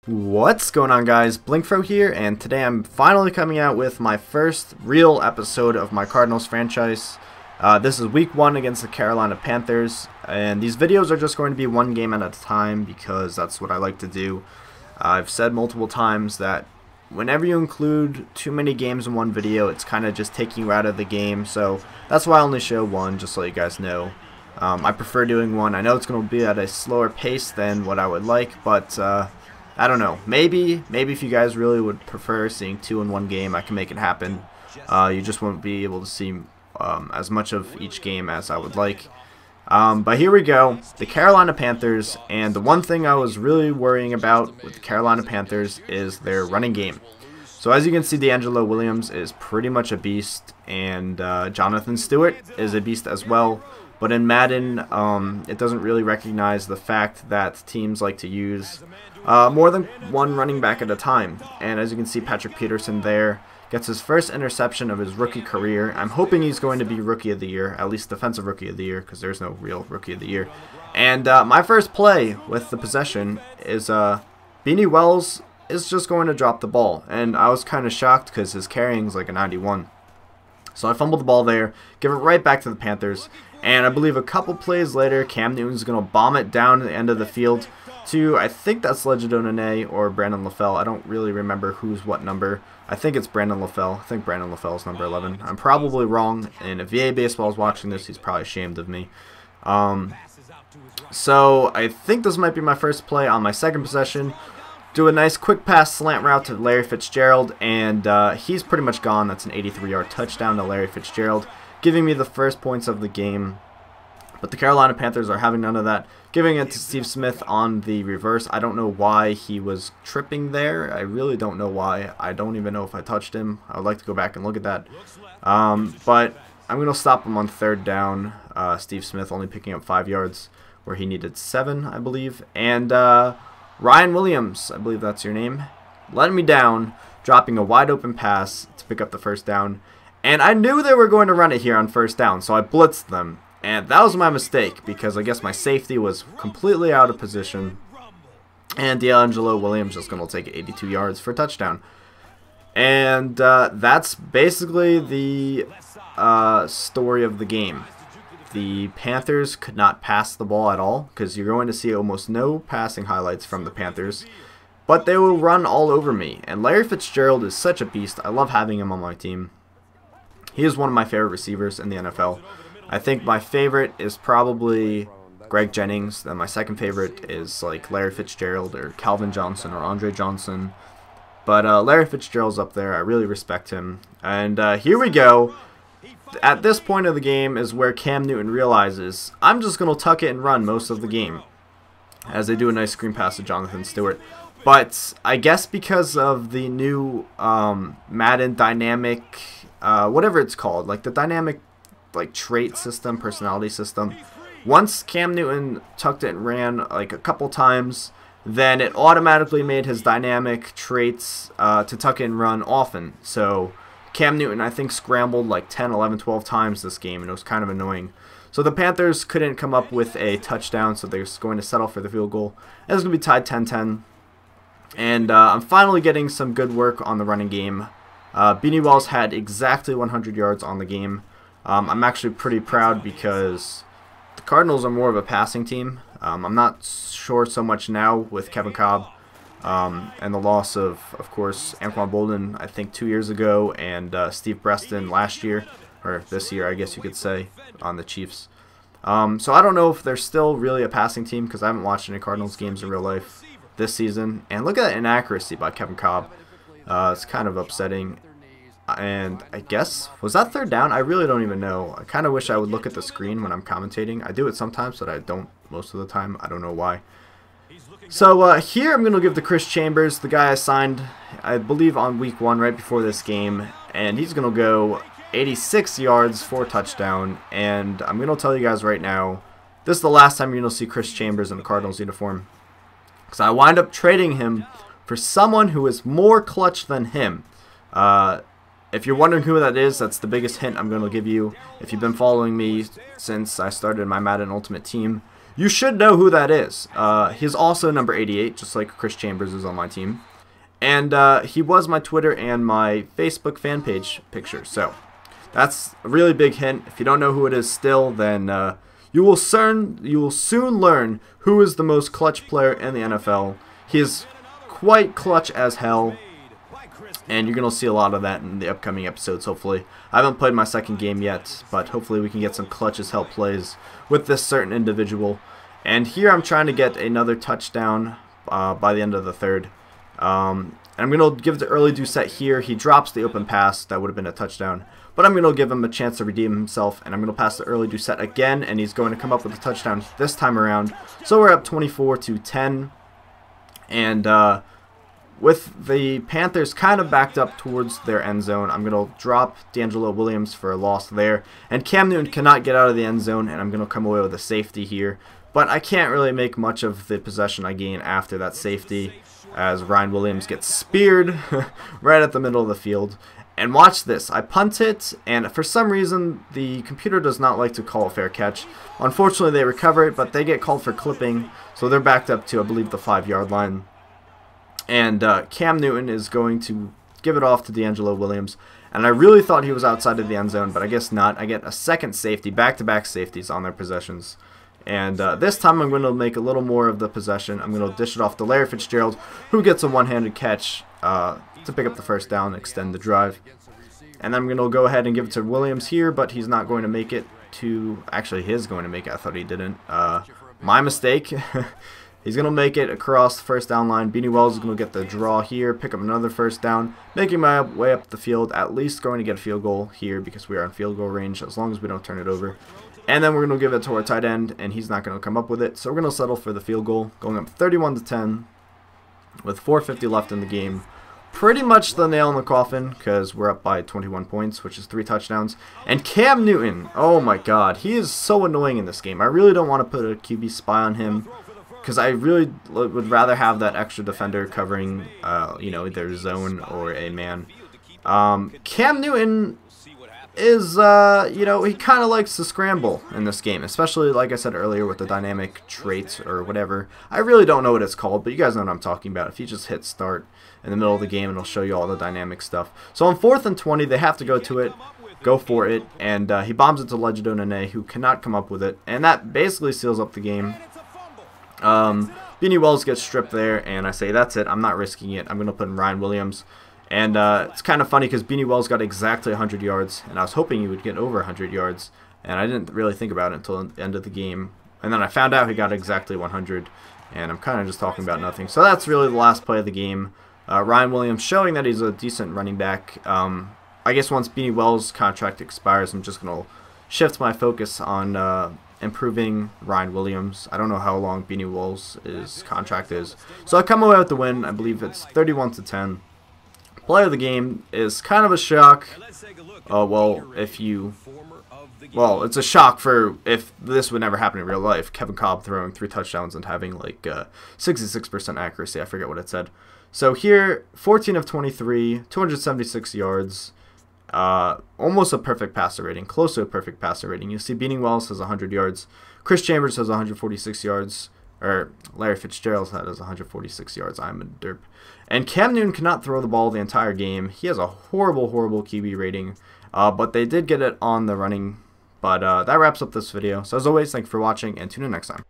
What's going on, guys? blinkFRO here, and today I'm finally coming out with my first real episode of my Cardinals franchise. This is week 1 against the Carolina Panthers, and these videos are just going to be one game at a time because that's what I like to do. I've said multiple times that whenever you include too many games in one video, it's kind of just taking you out of the game, so that's why I only show one, just so you guys know. I prefer doing one. I know it's going to be at a slower pace than what I would like, but I don't know. Maybe if you guys really would prefer seeing 2 in one game, I can make it happen. You just won't be able to see as much of each game as I would like. But here we go, the Carolina Panthers, and the one thing I was really worrying about with the Carolina Panthers is their running game. So as you can see, D'Angelo Williams is pretty much a beast, and Jonathan Stewart is a beast as well. But in Madden, it doesn't really recognize the fact that teams like to use more than one running back at a time. And as you can see, Patrick Peterson there gets his first interception of his rookie career. I'm hoping he's going to be Rookie of the Year, at least Defensive Rookie of the Year, because there's no real Rookie of the Year. And my first play with the possession is Beanie Wells is just going to drop the ball. And I was kind of shocked because his carrying is like a 91. So I fumbled the ball there, give it right back to the Panthers, and I believe a couple plays later, Cam Newton's going to bomb it down to the end of the field to, I think that's Legidonene or Brandon LaFell. I don't really remember who's what number. I think it's Brandon LaFell. I think Brandon LaFell is number 11. I'm probably wrong, and if VA Baseball is watching this, he's probably ashamed of me. So I think this might be my first play on my second possession. Do a nice quick pass slant route to Larry Fitzgerald, and he's pretty much gone. That's an 83-yard touchdown to Larry Fitzgerald, giving me the first points of the game. But the Carolina Panthers are having none of that, giving it to Steve Smith on the reverse. I don't know why he was tripping there. I really don't know why. I don't even know if I touched him. I would like to go back and look at that. But I'm going to stop him on third down. Steve Smith only picking up 5 yards where he needed 7, I believe. And Ryan Williams, I believe that's your name, letting me down, dropping a wide open pass to pick up the first down. And I knew they were going to run it here on first down, so I blitzed them. And that was my mistake because I guess my safety was completely out of position. And D'Angelo Williams just going to take 82 yards for a touchdown. And that's basically the story of the game. The Panthers could not pass the ball at all because you're going to see almost no passing highlights from the Panthers. But they will run all over me. And Larry Fitzgerald is such a beast. I love having him on my team. He is one of my favorite receivers in the NFL. I think my favorite is probably Greg Jennings. Then my second favorite is like Larry Fitzgerald or Calvin Johnson or Andre Johnson. But Larry Fitzgerald's up there. I really respect him. And here we go. At this point of the game is where Cam Newton realizes I'm just going to tuck it and run most of the game, as they do a nice screen pass to Jonathan Stewart. But I guess because of the new Madden dynamic, whatever it's called, like the dynamic like trait system, personality system, once Cam Newton tucked it and ran like a couple times, then it automatically made his dynamic traits to tuck it and run often. So Cam Newton, I think, scrambled like 10, 11, 12 times this game, and it was kind of annoying. So the Panthers couldn't come up with a touchdown, so they're going to settle for the field goal. And it's going to be tied 10-10. And I'm finally getting some good work on the running game. Beanie Wells had exactly 100 yards on the game. I'm actually pretty proud because the Cardinals are more of a passing team. I'm not sure so much now with Kevin Cobb. And the loss of course, Anquan Bolden, I think 2 years ago, and Steve Preston last year, or this year, I guess you could say, on the Chiefs. So I don't know if they're still really a passing team because I haven't watched any Cardinals games in real life this season. And look at that inaccuracy by Kevin Cobb. It's kind of upsetting. And I guess, was that third down? I really don't even know. I kind of wish I would look at the screen when I'm commentating. I do it sometimes, but I don't most of the time. I don't know why. So here I'm going to give to Chris Chambers, the guy I signed, I believe, on week 1 right before this game. And he's going to go 86 yards for a touchdown. And I'm going to tell you guys right now, this is the last time you're going to see Chris Chambers in a Cardinals uniform. Because I wind up trading him for someone who is more clutch than him. If you're wondering who that is, that's the biggest hint I'm going to give you. If you've been following me since I started my Madden Ultimate Team, you should know who that is. He's also number 88, just like Chris Chambers is on my team. And he was my Twitter and my Facebook fan page picture. So that's a really big hint. If you don't know who it is still, then you will soon learn who is the most clutch player in the NFL. He is quite clutch as hell, and you're going to see a lot of that in the upcoming episodes, hopefully. I haven't played my second game yet, but hopefully we can get some clutch as hell plays with this certain individual. And here I'm trying to get another touchdown by the end of the third. And I'm going to give it to early Doucette here. He drops the open pass. That would have been a touchdown. But I'm going to give him a chance to redeem himself, and I'm going to pass to early Doucette again, and he's going to come up with a touchdown this time around. So we're up 24-10. And with the Panthers kind of backed up towards their end zone, I'm going to drop D'Angelo Williams for a loss there. And Cam Newton cannot get out of the end zone, and I'm going to come away with a safety here. But I can't really make much of the possession I gain after that safety, as Ryan Williams gets speared right at the middle of the field. And watch this. I punt it, and for some reason, the computer does not like to call a fair catch. Unfortunately, they recover it, but they get called for clipping, so they're backed up to, I believe, the 5-yard line. And Cam Newton is going to give it off to D'Angelo Williams. And I really thought he was outside of the end zone, but I guess not. I get a second safety, back-to-back safeties on their possessions. And this time I'm going to make a little more of the possession. I'm going to dish it off to Larry Fitzgerald, who gets a one-handed catch to pick up the first down, extend the drive. And I'm going to go ahead and give it to Williams here, but he's not going to make it to... Actually, he is going to make it. I thought he didn't. My mistake. He's going to make it across the first down line. Beanie Wells is going to get the draw here, pick up another first down, making my way up the field, at least going to get a field goal here because we are in field goal range as long as we don't turn it over. And then we're going to give it to our tight end, and he's not going to come up with it. So we're going to settle for the field goal, going up 31-10 with 4:50 left in the game. Pretty much the nail in the coffin because we're up by 21 points, which is 3 touchdowns. And Cam Newton, oh my god, he is so annoying in this game. I really don't want to put a QB spy on him because I really would rather have that extra defender covering, you know, either zone or a man. Cam Newton is, you know, he kind of likes to scramble in this game, especially, like I said earlier, with the dynamic traits or whatever. I really don't know what it's called, but you guys know what I'm talking about. If you just hit start in the middle of the game, it'll show you all the dynamic stuff. So on 4th and 20, they have to go to it, go for it, and he bombs it to Legido Nene, who cannot come up with it, and that basically seals up the game. Beanie Wells gets stripped there, and I say, that's it, I'm not risking it. I'm going to put in Ryan Williams. And it's kind of funny because Beanie Wells got exactly 100 yards, and I was hoping he would get over 100 yards, and I didn't really think about it until the end of the game. And then I found out he got exactly 100, and I'm kind of just talking about nothing. So that's really the last play of the game. Ryan Williams showing that he's a decent running back. I guess once Beanie Wells' contract expires, I'm just going to shift my focus on improving Ryan Williams. I don't know how long Beanie Wells' contract is. So I come away with the win. I believe it's 31-10. Play of the game is kind of a shock. Well, it's a shock for if this would never happen in real life. Kevin Kolb throwing 3 touchdowns and having like 66% accuracy. I forget what it said. So here, 14 of 23, 276 yards. Almost a perfect passer rating, close to a perfect passer rating. You see Beanie Wells has 100 yards. Chris Chambers has 146 yards. Or Larry Fitzgerald has 146 yards. I'm a derp. And Cam Newton cannot throw the ball the entire game. He has a horrible, horrible QB rating. But they did get it on the running. But that wraps up this video. So as always, thank you for watching, and tune in next time.